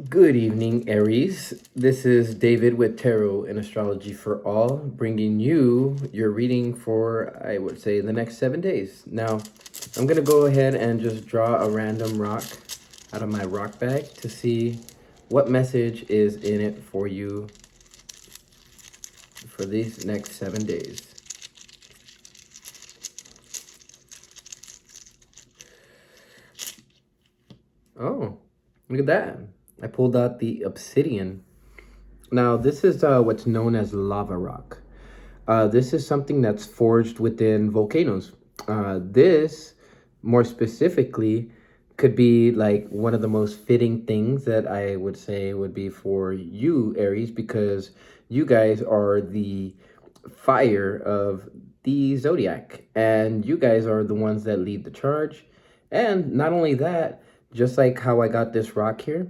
Good evening, Aries. This is David with Tarot and Astrology for All, bringing you your reading for, I would say, the next 7 days. Now, I'm going to go ahead and just draw a random rock out of my rock bag to see what message is in it for you for these next 7 days. Oh, look at that. I pulled out the obsidian. Now, this is what's known as lava rock. This is something that's forged within volcanoes. This, more specifically, could be like one of the most fitting things that I would say would be for you, Aries, because you guys are the fire of the zodiac, and you guys are the ones that lead the charge. And not only that, just like how I got this rock here,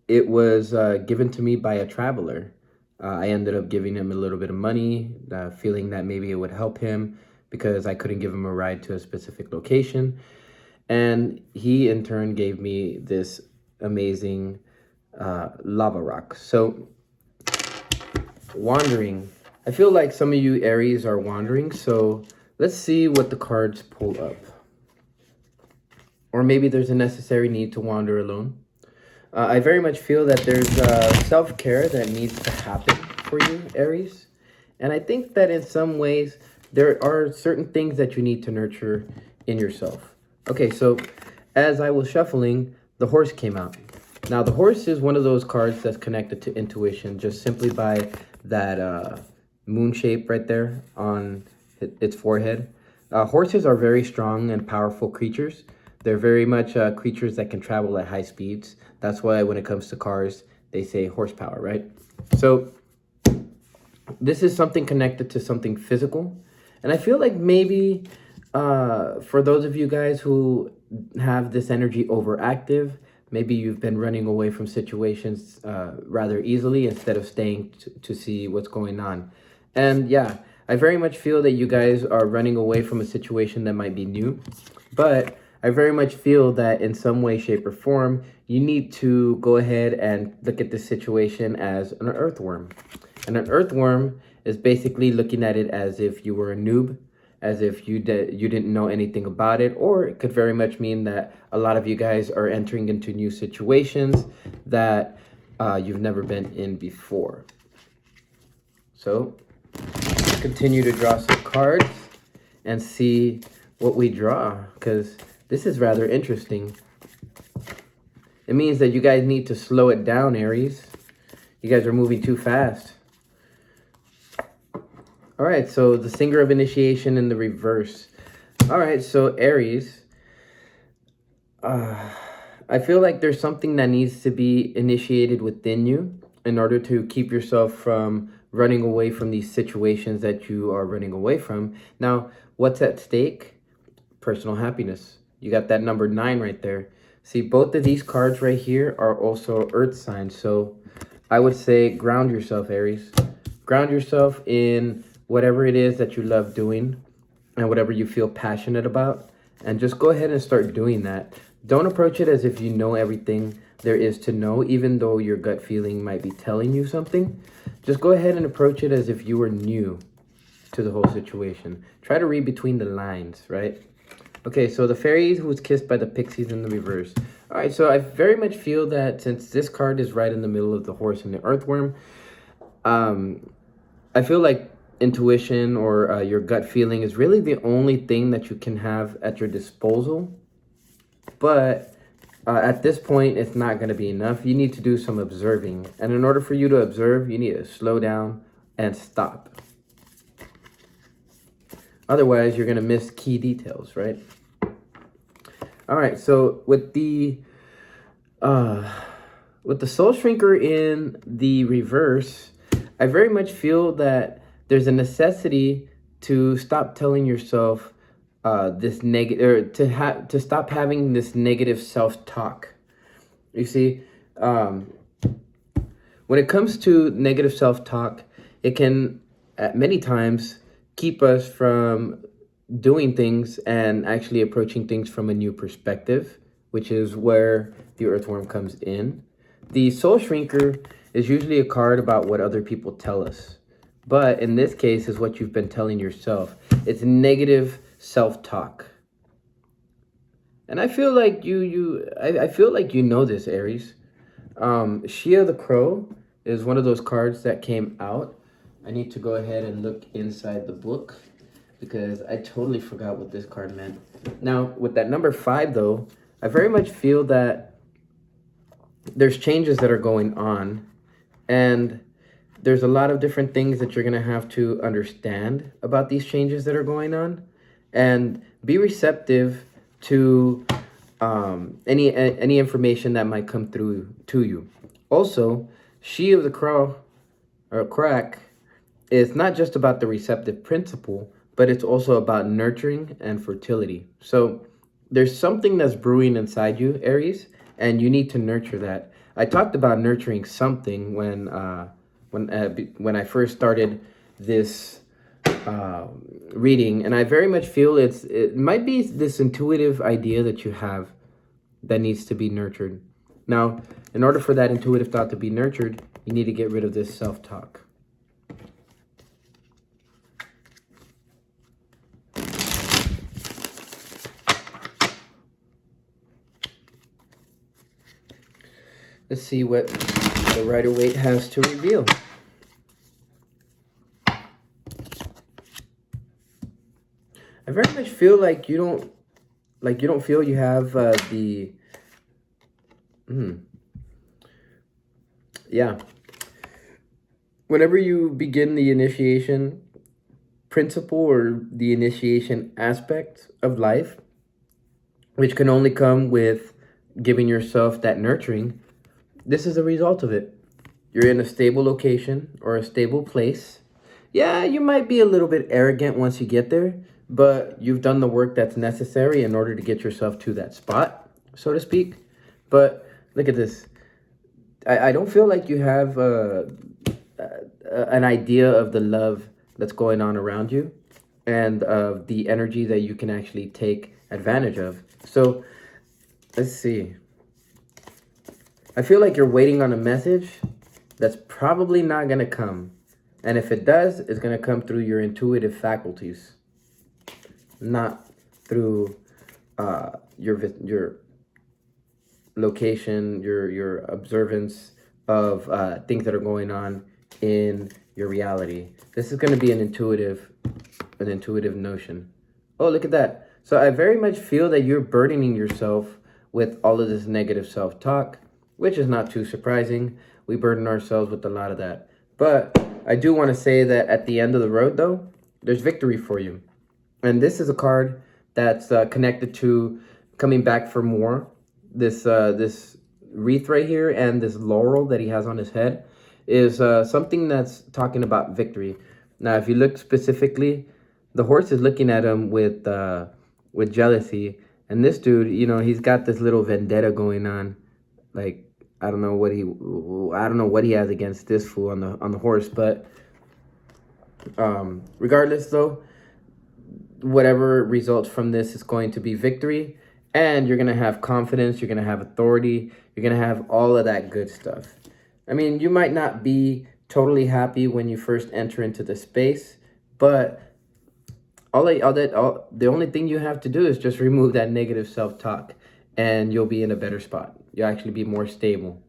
it was given to me by a traveler. I ended up giving him a little bit of money, feeling that maybe it would help him because I couldn't give him a ride to a specific location. And he, in turn, gave me this amazing lava rock. So, wandering. I feel like some of you Aries are wandering. So, let's see what the cards pull up. Or maybe there's a necessary need to wander alone. I very much feel that there's self-care that needs to happen for you, Aries. And I think that in some ways, there are certain things that you need to nurture in yourself. Okay, so as I was shuffling, the horse came out. Now, the horse is one of those cards that's connected to intuition just simply by that moon shape right there on its forehead. Horses are very strong and powerful creatures. They're very much creatures that can travel at high speeds. That's why when it comes to cars, they say horsepower, right? So this is something connected to something physical. And I feel like maybe for those of you guys who have this energy overactive, maybe you've been running away from situations rather easily instead of staying to see what's going on. And yeah, I very much feel that you guys are running away from a situation that might be new, but I very much feel that in some way, shape, or form, you need to go ahead and look at this situation as an earthworm. And an earthworm is basically looking at it as if you were a noob, as if you didn't know anything about it, or it could very much mean that a lot of you guys are entering into new situations that you've never been in before. So continue to draw some cards and see what we draw, because this is rather interesting. It means that you guys need to slow it down, Aries. You guys are moving too fast. All right, so the Singer of Initiation in the reverse. All right, so Aries, I feel like there's something that needs to be initiated within you in order to keep yourself from running away from these situations that you are running away from. Now, what's at stake? Personal happiness. You got that number 9 right there. See, both of these cards right here are also earth signs. So I would say ground yourself, Aries. Ground yourself in whatever it is that you love doing and whatever you feel passionate about. And just go ahead and start doing that. Don't approach it as if you know everything there is to know, even though your gut feeling might be telling you something. Just go ahead and approach it as if you were new to the whole situation. Try to read between the lines, right? Okay, so the fairy who was kissed by the pixies in the reverse. All right, so I very much feel that since this card is right in the middle of the horse and the earthworm, I feel like intuition or your gut feeling is really the only thing that you can have at your disposal. But at this point, it's not going to be enough. You need to do some observing. And in order for you to observe, you need to slow down and stop. Otherwise, you're going to miss key details, right? All right, so with the soul shrinker in the reverse, I very much feel that there's a necessity to stop telling yourself this negative, or to stop having this negative self-talk. You see, when it comes to negative self-talk, it can at many times keep us from doing things and actually approaching things from a new perspective, which is where the earthworm comes in. The soul shrinker is usually a card about what other people tell us. But in this case is what you've been telling yourself. It's negative self-talk. And I feel like I feel like you know this, Aries. Shia the Crow is one of those cards that came out. I need to go ahead and look inside the book because I totally forgot what this card meant. Now, with that number 5, though, I very much feel that there's changes that are going on, and there's a lot of different things that you're going to have to understand about these changes that are going on, and be receptive to any information that might come through to you. Also, She of the Crow or Crack is not just about the receptive principle, but it's also about nurturing and fertility. So there's something that's brewing inside you, Aries, and you need to nurture that. I talked about nurturing something when I first started this reading, and I very much feel it might be this intuitive idea that you have that needs to be nurtured. Now, in order for that intuitive thought to be nurtured, you need to get rid of this self-talk. Let's see what the Rider-Waite has to reveal. I very much feel like you don't feel you have yeah. Whenever you begin the initiation principle or the initiation aspect of life, which can only come with giving yourself that nurturing, this is a result of it. You're in a stable location or a stable place. Yeah, you might be a little bit arrogant once you get there, but you've done the work that's necessary in order to get yourself to that spot, so to speak. But look at this. I don't feel like you have an idea of the love that's going on around you and of the energy that you can actually take advantage of. So let's see. I feel like you're waiting on a message that's probably not going to come. And if it does, it's going to come through your intuitive faculties, not through your location, your observance of things that are going on in your reality. This is going to be an intuitive notion. Oh, look at that. So I very much feel that you're burdening yourself with all of this negative self-talk, which is not too surprising. We burden ourselves with a lot of that. But I do want to say that at the end of the road, though, there's victory for you. And this is a card that's connected to coming back for more. This wreath right here and this laurel that he has on his head is something that's talking about victory. Now, if you look specifically, the horse is looking at him with jealousy. And this dude, he's got this little vendetta going on. Like, I don't know what he has against this fool on the horse, but regardless though, whatever results from this is going to be victory, and you're going to have confidence, you're going to have authority, you're going to have all of that good stuff. I mean, you might not be totally happy when you first enter into the space, but the only thing you have to do is just remove that negative self-talk, and you'll be in a better spot. You'll actually be more stable.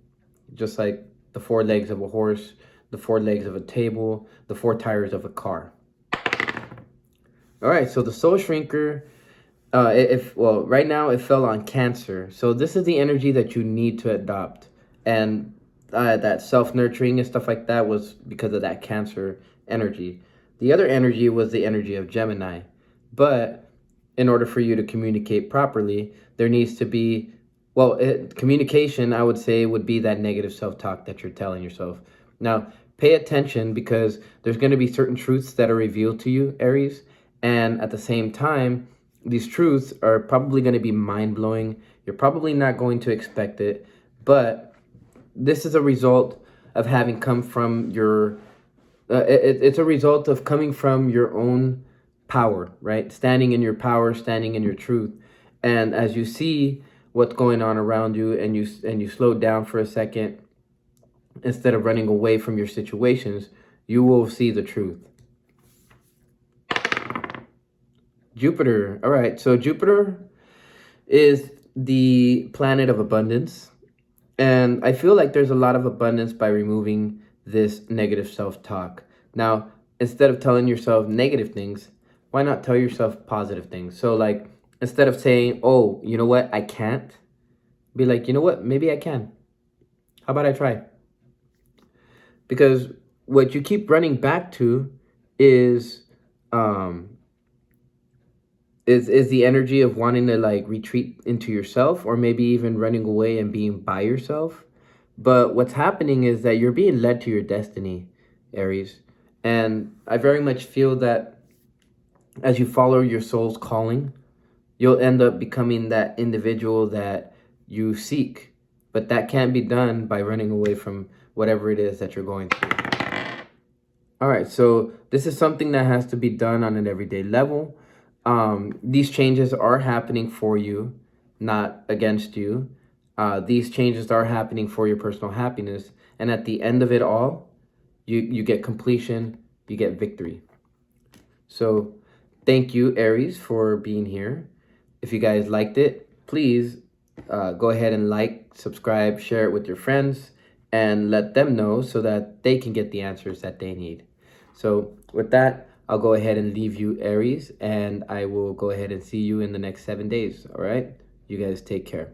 Just like the 4 legs of a horse, the 4 legs of a table, the 4 tires of a car. All right, so the soul shrinker, right now it fell on Cancer. So this is the energy that you need to adopt. And that self-nurturing and stuff like that was because of that Cancer energy. The other energy was the energy of Gemini. But in order for you to communicate properly, there needs to be, communication, I would say, would be that negative self-talk that you're telling yourself. Now, pay attention because there's going to be certain truths that are revealed to you, Aries. And at the same time, these truths are probably going to be mind-blowing. You're probably not going to expect it. But this is a result of having come from your... it's a result of coming from your own power, right? Standing in your power, standing in your truth. And as you see, what's going on around you, and you slow down for a second instead of running away from your situations, you will see the truth. Jupiter. All right. So Jupiter is the planet of abundance. And I feel like there's a lot of abundance by removing this negative self-talk. Now, instead of telling yourself negative things, why not tell yourself positive things? So like, instead of saying, oh, you know what, I can't, be like, you know what, maybe I can. How about I try? Because what you keep running back to is um is the energy of wanting to like retreat into yourself, or maybe even running away and being by yourself. But what's happening is that you're being led to your destiny, Aries. And I very much feel that as you follow your soul's calling, you'll end up becoming that individual that you seek. But that can't be done by running away from whatever it is that you're going through. All right, so this is something that has to be done on an everyday level. These changes are happening for you, not against you. These changes are happening for your personal happiness. And at the end of it all, you get completion, you get victory. So thank you, Aries, for being here. If you guys liked it, please go ahead and like, subscribe, share it with your friends, and let them know so that they can get the answers that they need. So with that, I'll go ahead and leave you, Aries, and I will go ahead and see you in the next 7 days. All right? You guys take care.